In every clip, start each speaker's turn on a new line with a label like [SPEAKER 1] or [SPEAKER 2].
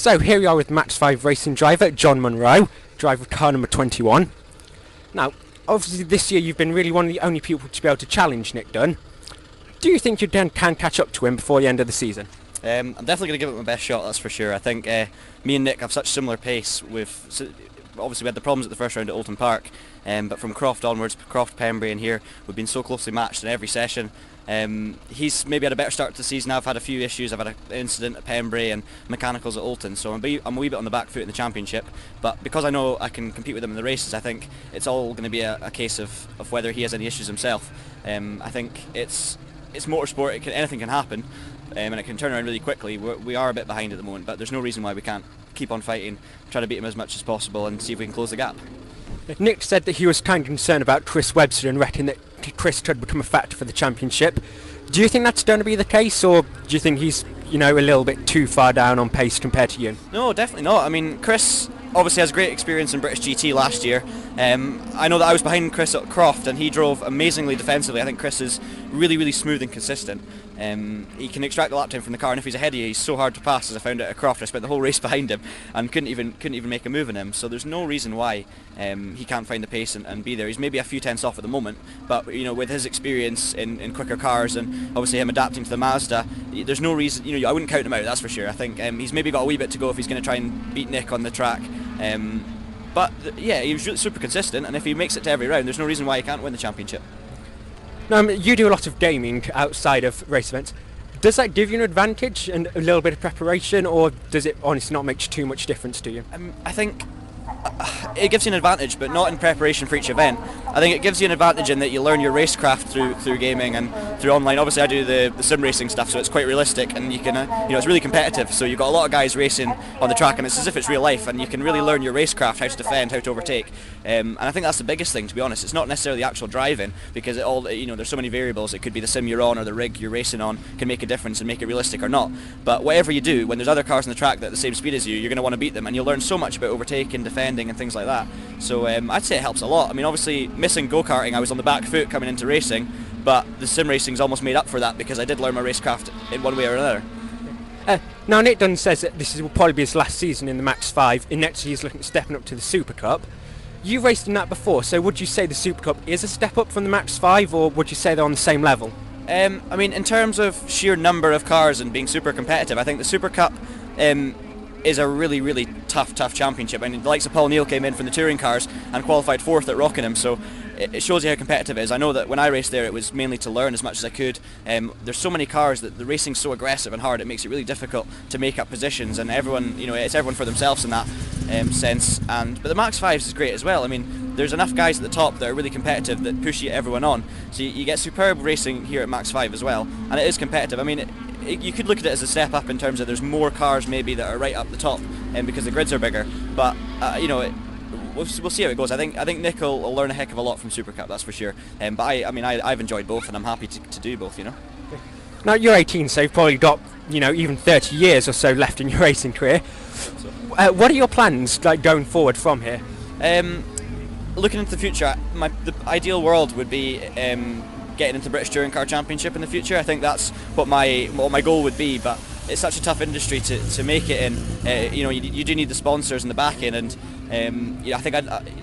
[SPEAKER 1] So here we are with MaX5 racing driver John Munro, driver of car number 21. Now, obviously this year you've been really one of the only people to be able to challenge Nick Dunn. Do you think you can catch up to him before the end of the season?
[SPEAKER 2] I'm definitely going to give it my best shot, that's for sure. I think me and Nick have such similar pace. Obviously we had the problems at the first round at Oulton Park, but from Croft onwards, Croft, Pembrey and here, we've been so closely matched in every session. He's maybe had a better start to the season. I've had a few issues. I've had an incident at Pembrey and mechanicals at Oulton, so I'm a wee bit on the back foot in the championship. But because I know I can compete with him in the races, I think it's all going to be a case of whether he has any issues himself. I think it's motorsport. Anything can happen, and it can turn around really quickly. We are a bit behind at the moment, but there's no reason why we can't keep on fighting, try to beat him as much as possible, and see if we can close the gap.
[SPEAKER 1] Nick said that he was kind of concerned about Chris Webster and reckoned that Chris could become a factor for the championship. Do you think that's going to be the case, or do you think he's, a little bit too far down on pace compared to you?
[SPEAKER 2] No, definitely not. I mean, Chris obviously has great experience in British GT last year. I know that I was behind Chris at Croft and he drove amazingly defensively. I think Chris is really, really smooth and consistent. He can extract the lap time from the car, and if he's ahead of you, he's so hard to pass. As I found out at Croft, I spent the whole race behind him and couldn't even make a move on him. So there's no reason why he can't find the pace and be there. He's maybe a few tenths off at the moment, but with his experience in quicker cars and obviously him adapting to the Mazda, there's no reason. I wouldn't count him out. That's for sure. I think he's maybe got a wee bit to go if he's going to try and beat Nick on the track. But yeah, he was really super consistent, and if he makes it to every round, there's no reason why he can't win the championship.
[SPEAKER 1] Now, you do a lot of gaming outside of race events. Does that give you an advantage and a little bit of preparation, or does it honestly not make too much difference to you?
[SPEAKER 2] I think it gives you an advantage, but not in preparation for each event. I think it gives you an advantage in that you learn your racecraft through gaming and through online. Obviously I do the sim racing stuff, so it's quite realistic, and you can it's really competitive, so you've got a lot of guys racing on the track and it's as if it's real life, and you can really learn your racecraft, how to defend, how to overtake, and I think that's the biggest thing, to be honest. It's not necessarily the actual driving, because there's so many variables. It could be the sim you're on or the rig you're racing on can make a difference and make it realistic or not. But whatever you do, when there's other cars on the track that are the same speed as you're going to want to beat them, and you'll learn so much about overtaking, defending and things like that. So I'd say it helps a lot. I mean, obviously missing go-karting, I was on the back foot coming into racing, but the sim racing's almost made up for that because I did learn my racecraft in one way or another.
[SPEAKER 1] Now, Nick Dunn says that this will probably be his last season in the MaX5. In next year he's looking at stepping up to the Super Cup. You've raced in that before, so would you say the Super Cup is a step up from the MaX5, or would you say they're on the same level?
[SPEAKER 2] I mean, in terms of sheer number of cars and being super competitive, I think the Super Cup is a really, really tough championship. I mean, the likes of Paul Neal came in from the touring cars and qualified 4th at Rockingham, so it shows you how competitive it is. I know that when I raced there, it was mainly to learn as much as I could. There's so many cars that the racing's so aggressive and hard, it makes it really difficult to make up positions, and everyone, it's everyone for themselves in that sense. But the MaX5s is great as well. I mean, there's enough guys at the top that are really competitive that push everyone on. So you get superb racing here at MaX5 as well, and it is competitive. I mean, you could look at it as a step up in terms of there's more cars maybe that are right up the top, because the grids are bigger. But we'll see how it goes. I think Nick will learn a heck of a lot from Super Cup, that's for sure. But I've enjoyed both, and I'm happy to do both.
[SPEAKER 1] Now you're 18, so you've probably got even 30 years or so left in your racing career. What are your plans going forward from here?
[SPEAKER 2] Looking into the future, the ideal world would be getting into the British Touring Car Championship in the future. I think that's what my goal would be, but it's such a tough industry to make it in. You do need the sponsors and the backing, and I think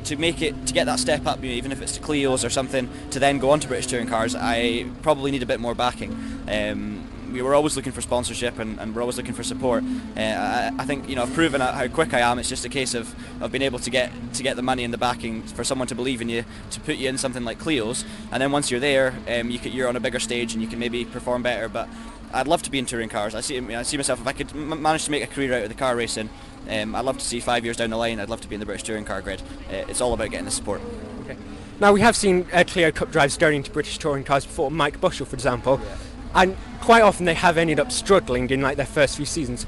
[SPEAKER 2] to get that step up, even if it's to Clio's or something, to then go on to British Touring Cars, I probably need a bit more backing. We were always looking for sponsorship, and we're always looking for support. I think I've proven how quick I am. It's just a case of being able to get the money and the backing for someone to believe in you, to put you in something like Clio's, and then once you're there, you're on a bigger stage and you can maybe perform better. But I'd love to be in touring cars. I see myself, if I could manage to make a career out of the car racing, I'd love to see 5 years down the line, I'd love to be in the British Touring Car grid. It's all about getting the support.
[SPEAKER 1] Okay. Now, we have seen Clio Cup drives going into British Touring Cars before, Mike Bushell for example, and quite often they have ended up struggling in their first few seasons.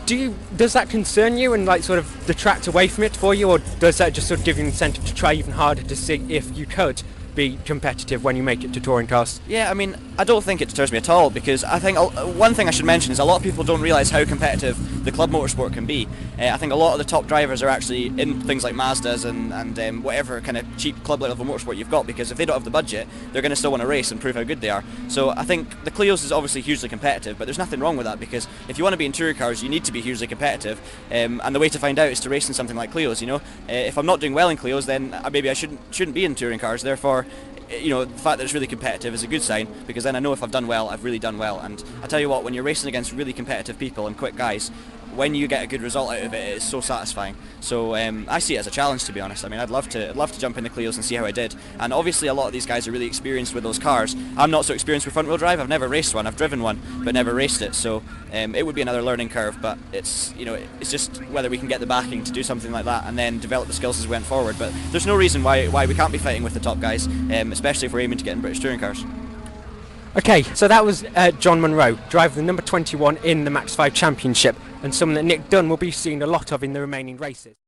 [SPEAKER 1] Does that concern you and sort of detract away from it for you, or does that just sort of give you an incentive to try even harder to see if you could be competitive when you make it to touring cars?
[SPEAKER 2] Yeah, I mean, I don't think it deters me at all, because I think one thing I should mention is a lot of people don't realise how competitive the club motorsport can be. I think a lot of the top drivers are actually in things like Mazdas and whatever kind of cheap club level motorsport you've got, because if they don't have the budget, they're going to still want to race and prove how good they are. So I think the Clios is obviously hugely competitive, but there's nothing wrong with that, because if you want to be in touring cars, you need to be hugely competitive, and the way to find out is to race in something like Clios. If I'm not doing well in Clios, then maybe I shouldn't be in touring cars. Therefore, the fact that it's really competitive is a good sign, because then I know if I've done well, I've really done well. And I tell you what, when you're racing against really competitive people and quick guys, when you get a good result out of it, it's so satisfying. So I see it as a challenge, to be honest. I mean, I'd love to jump in the Clios and see how I did. And obviously a lot of these guys are really experienced with those cars. I'm not so experienced with front wheel drive. I've never raced one. I've driven one, but never raced it. So it would be another learning curve. But it's just whether we can get the backing to do something like that and then develop the skills as we went forward. But there's no reason why we can't be fighting with the top guys, especially if we're aiming to get in British touring cars.
[SPEAKER 1] Okay, so that was John Munro, driver the number 21 in the MaX5 Championship, and someone that Nick Dunn will be seeing a lot of in the remaining races.